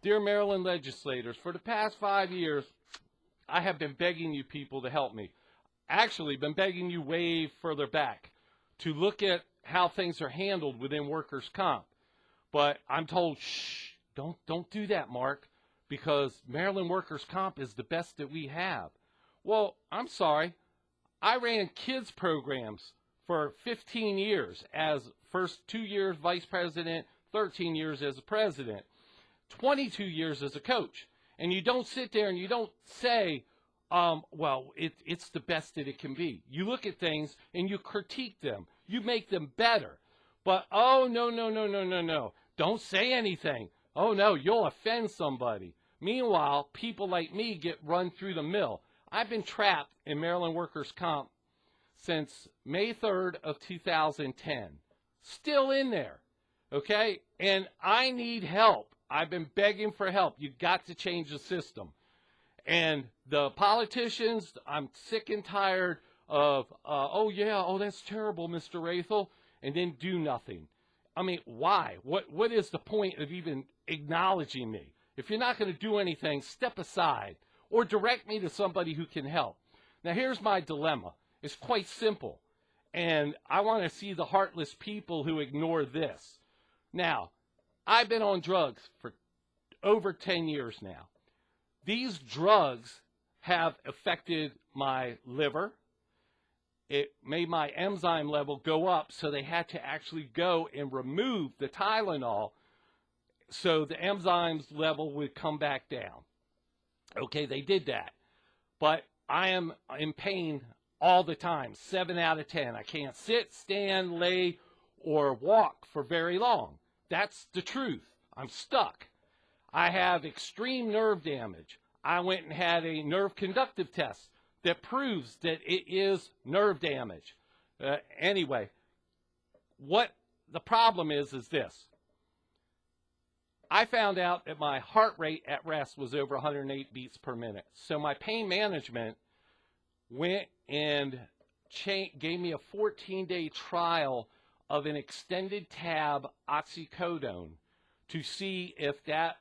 Dear Maryland legislators, for the past 5 years, I have been begging you people to help me. Actually, been begging you way further back to look at how things are handled within workers' comp. But I'm told, shh, don't do that, Mark, because Maryland workers' comp is the best that we have. Well, I'm sorry. I ran kids programs for 15 years as first 2 years vice president, 13 years as a president, 22 years as a coach. And you don't sit there and you don't say, well, it's the best that it can be. You look at things and you critique them. You make them better. But, oh, no. Don't say anything. Oh, no, you'll offend somebody. Meanwhile, people like me get run through the mill. I've been trapped in Maryland workers' comp since May 3rd of 2010. Still in there, okay? And I need help. I've been begging for help. You've got to change the system. And the politicians, I'm sick and tired of, that's terrible, Mr. Rathel, and then do nothing. I mean, why? What is the point of even acknowledging me? If you're not going to do anything, step aside or direct me to somebody who can help. Now, here's my dilemma. It's quite simple, and I want to see the heartless people who ignore this. Now, I've been on drugs for over 10 years now. These drugs have affected my liver. It made my enzyme level go up, so they had to actually go and remove the Tylenol so the enzymes level would come back down. Okay, they did that. But I am in pain all the time, 7 out of 10. I can't sit, stand, lay, or walk for very long. That's the truth. I'm stuck. I have extreme nerve damage. I went and had a nerve conductive test that proves that it is nerve damage. Anyway, what the problem is this. I found out that my heart rate at rest was over 108 beats per minute. So my pain management went and gave me a 14-day trial of an extended tab oxycodone to see if that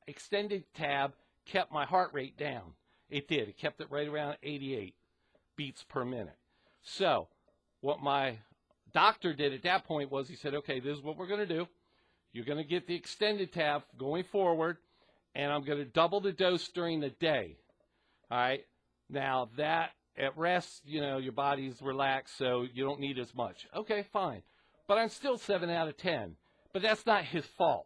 extended tab kept my heart rate down. It did. It kept it right around 88 beats per minute. So what my doctor did at that point was he said, okay, this is what we're going to do. You're going to get the extended tab going forward, and I'm going to double the dose during the day. All right? Now, that at rest, your body's relaxed, so you don't need as much. Okay, fine. But I'm still 7 out of 10. But that's not his fault.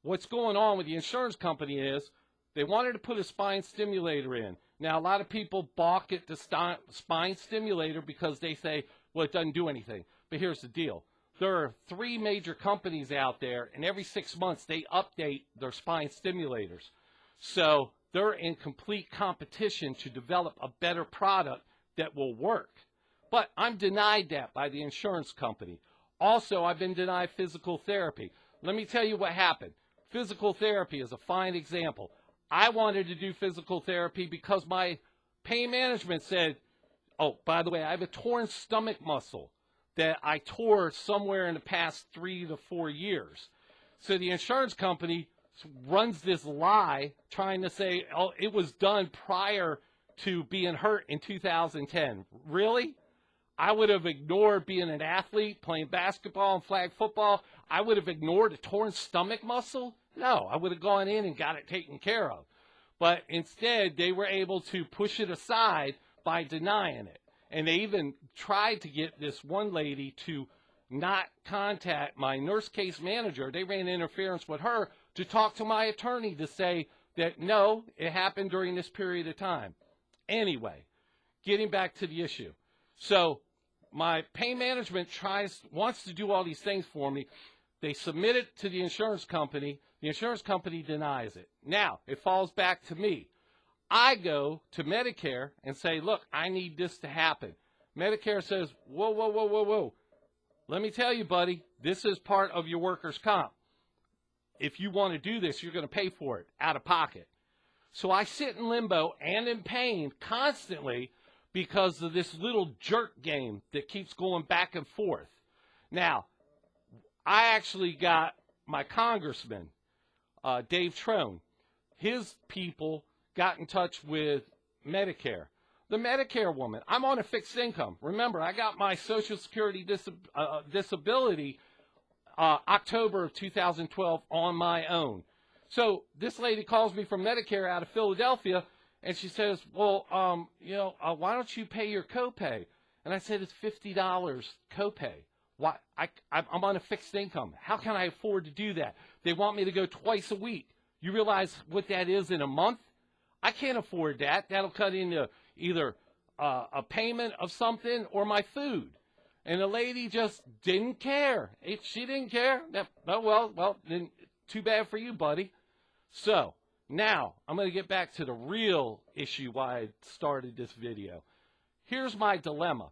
What's going on with the insurance company is they wanted to put a spine stimulator in. Now, a lot of people balk at the spine stimulator because they say, well, it doesn't do anything. But here's the deal. There are 3 major companies out there, and every 6 months they update their spine stimulators. So they're in complete competition to develop a better product that will work. But I'm denied that by the insurance company. Also, I've been denied physical therapy. Let me tell you what happened. Physical therapy is a fine example. I wanted to do physical therapy because my pain management said, oh, by the way, I have a torn stomach muscle that I tore somewhere in the past 3 to 4 years. So the insurance company runs this lie trying to say, oh, it was done prior to being hurt in 2010. Really? I would have ignored being an athlete, playing basketball and flag football. I would have ignored a torn stomach muscle? No, I would have gone in and got it taken care of. But instead, they were able to push it aside by denying it. And they even tried to get this one lady to not contact my nurse case manager. They ran interference with her to talk to my attorney to say that, no, it happened during this period of time. Anyway, getting back to the issue. So my pain management wants to do all these things for me. They submit it to the insurance company. The insurance company denies it. Now, it falls back to me. I go to Medicare and say, look, I need this to happen. Medicare says, whoa. Let me tell you, buddy, this is part of your workers' comp. If you want to do this, you're going to pay for it out of pocket. So I sit in limbo and in pain constantly because of this little jerk game that keeps going back and forth. Now, I actually got my congressman Dave Trone. His people got in touch with Medicare. The Medicare woman, I'm on a fixed income. Remember, I got my Social Security disability October of 2012 on my own. So this lady calls me from Medicare out of Philadelphia, and she says, well, why don't you pay your copay? And I said, it's $50 copay. Why? I'm on a fixed income. How can I afford to do that? They want me to go twice a week. You realize what that is in a month? I can't afford that. That'll cut into either a payment of something or my food. And the lady just didn't care. She didn't care. Well, then too bad for you, buddy. So now I'm going to get back to the real issue why I started this video. Here's my dilemma.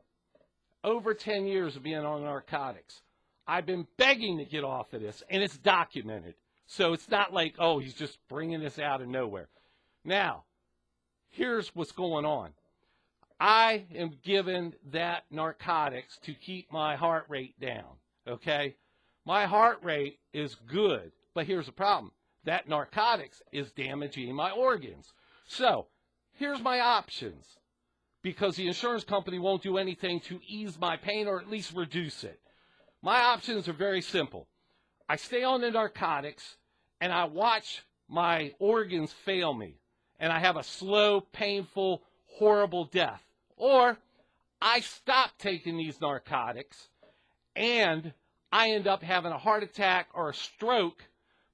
Over 10 years of being on narcotics, I've been begging to get off of this, and it's documented. So it's not like, oh, he's just bringing this out of nowhere. Now, here's what's going on. I am given that narcotics to keep my heart rate down, okay? My heart rate is good, but here's the problem. That narcotics is damaging my organs. So here's my options, because the insurance company won't do anything to ease my pain or at least reduce it. My options are very simple. I stay on the narcotics, and I watch my organs fail me, and I have a slow, painful, horrible death. Or I stop taking these narcotics, and I end up having a heart attack or a stroke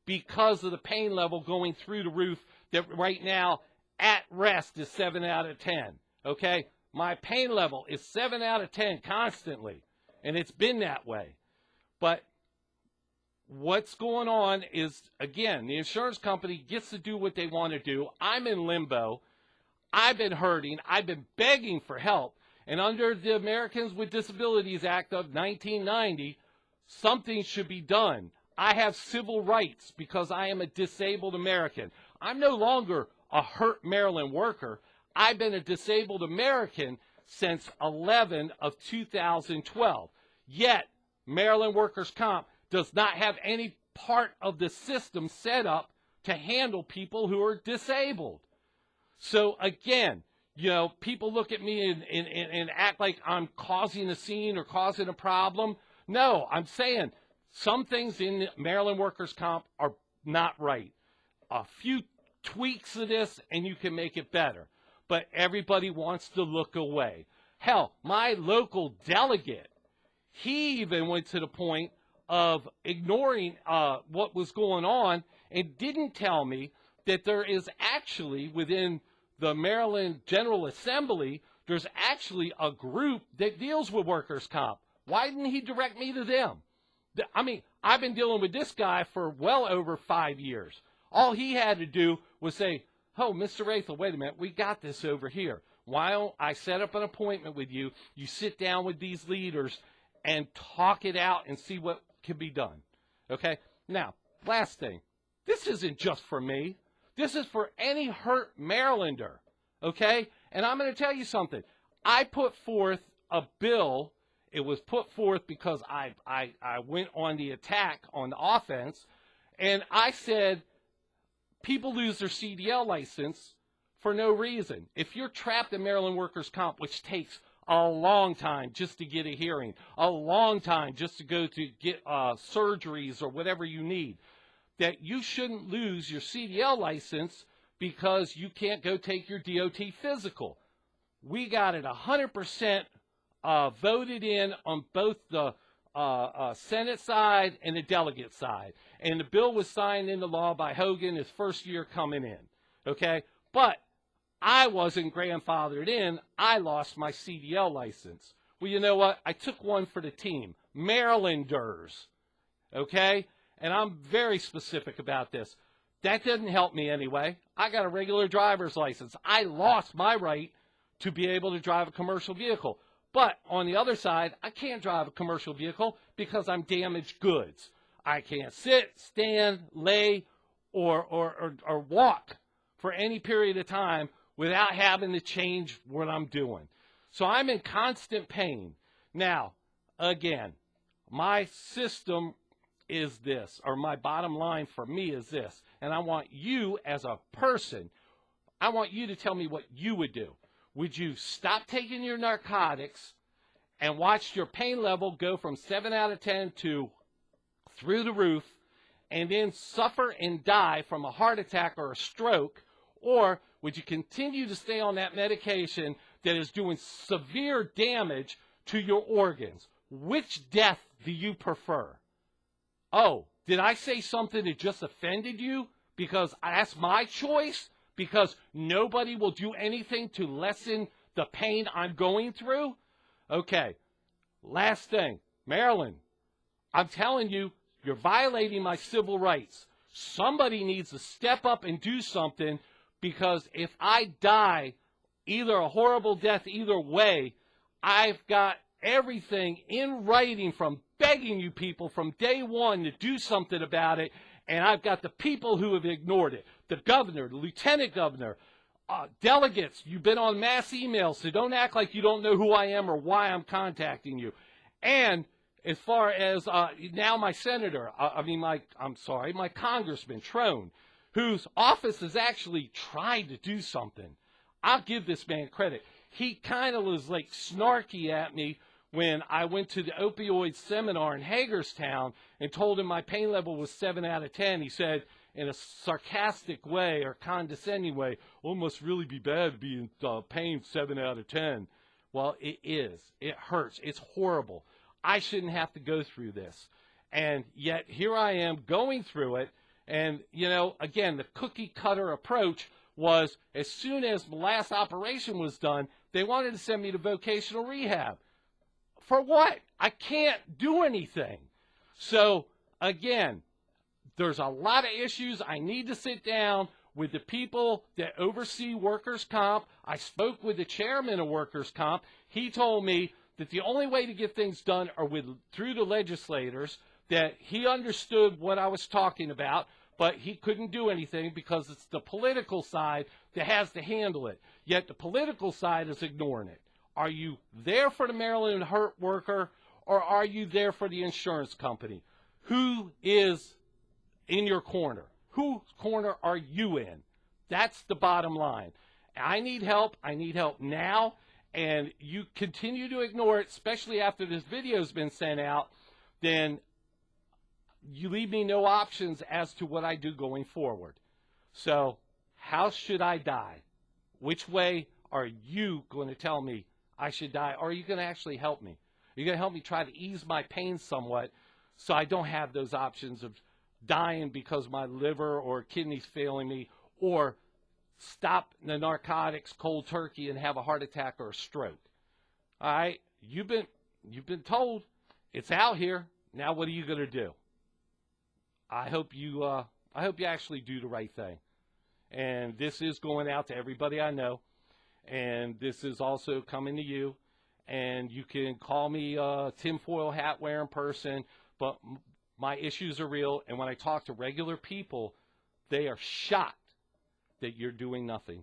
because of the pain level going through the roof that right now at rest is 7 out of 10, okay? My pain level is 7 out of 10 constantly, and it's been that way. But what's going on is, again, the insurance company gets to do what they want to do. I'm in limbo. I've been hurting. I've been begging for help. And under the Americans with Disabilities Act of 1990, something should be done. I have civil rights because I am a disabled American. I'm no longer a hurt Maryland worker. I've been a disabled American since 11 of 2012. Yet, Maryland Workers' Comp does not have any part of the system set up to handle people who are disabled. So again, people look at me and act like I'm causing a scene or causing a problem. No, I'm saying some things in Maryland Workers' Comp are not right. A few tweaks of this and you can make it better. But everybody wants to look away. Hell, my local delegate, he even went to the point of ignoring what was going on and didn't tell me that there is actually within the Maryland General Assembly, there's actually a group that deals with workers' comp. Why didn't he direct me to them? I mean, I've been dealing with this guy for well over 5 years. All he had to do was say, oh, Mr. Rathel, wait a minute, we got this over here. Why don't I set up an appointment with you? You sit down with these leaders and talk it out and see what can be done. Okay? Now, last thing. This isn't just for me. This is for any hurt Marylander. Okay? And I'm going to tell you something. I put forth a bill. It was put forth because I went on the attack on the offense. And I said, people lose their CDL license for no reason. If you're trapped in Maryland Workers' Comp, which takes a long time just to get a hearing, a long time just to go to get surgeries or whatever you need, that you shouldn't lose your CDL license because you can't go take your DOT physical. We got it 100% voted in on both the Senate side and the delegate side. And the bill was signed into law by Hogan his first year coming in. Okay? But I wasn't grandfathered in. I lost my CDL license. Well, you know what? I took one for the team. Marylanders. Okay? And I'm very specific about this. That didn't help me anyway. I got a regular driver's license. I lost my right to be able to drive a commercial vehicle. But on the other side, I can't drive a commercial vehicle because I'm damaged goods. I can't sit, stand, lay, or walk for any period of time without having to change what I'm doing. So I'm in constant pain. Now, again, my system is this, or my bottom line for me is this, and I want you as a person, I want you to tell me what you would do. Would you stop taking your narcotics and watch your pain level go from 7 out of 10 to through the roof, and then suffer and die from a heart attack or a stroke? Or would you continue to stay on that medication that is doing severe damage to your organs? Which death do you prefer? Oh, did I say something that just offended you? Because that's my choice? Because nobody will do anything to lessen the pain I'm going through? Okay, last thing. Maryland, I'm telling you, you're violating my civil rights. Somebody needs to step up and do something, because if I die either a horrible death either way, I've got everything in writing from begging you people from day one to do something about it, and I've got the people who have ignored it. The governor, the lieutenant governor, delegates, you've been on mass emails, so don't act like you don't know who I am or why I'm contacting you. And as far as now my senator, my congressman, Trone, whose office has actually tried to do something. I'll give this man credit. He kind of was like snarky at me when I went to the opioid seminar in Hagerstown and told him my pain level was 7 out of 10. He said in a sarcastic way or condescending way, well, it must really be bad to be in pain 7 out of 10. Well, it is. It hurts. It's horrible. I shouldn't have to go through this. And yet here I am going through it. And, you know, again, the cookie cutter approach was as soon as the last operation was done, they wanted to send me to vocational rehab. For what? I can't do anything. So, again, there's a lot of issues. I need to sit down with the people that oversee workers' comp. I spoke with the chairman of workers' comp. He told me that the only way to get things done are through the legislators, that he understood what I was talking about, but he couldn't do anything because it's the political side that has to handle it. Yet the political side is ignoring it. Are you there for the Maryland hurt worker, or are you there for the insurance company? Who is in your corner? Whose corner are you in? That's the bottom line. I need help. I need help now. And you continue to ignore it, especially after this video's been sent out, then you leave me no options as to what I do going forward. So, how should I die? Which way are you going to tell me I should die? Or are you going to actually help me? Are you going to help me try to ease my pain somewhat so I don't have those options of dying because my liver or kidneys failing me, or stop the narcotics cold turkey and have a heart attack or a stroke? All right? You've been told it's out here. Now what are you going to do? I hope you actually do the right thing. And this is going out to everybody I know. And this is also coming to you. And you can call me a tinfoil hat wearing person, but my issues are real. And when I talk to regular people, they are shocked that you're doing nothing.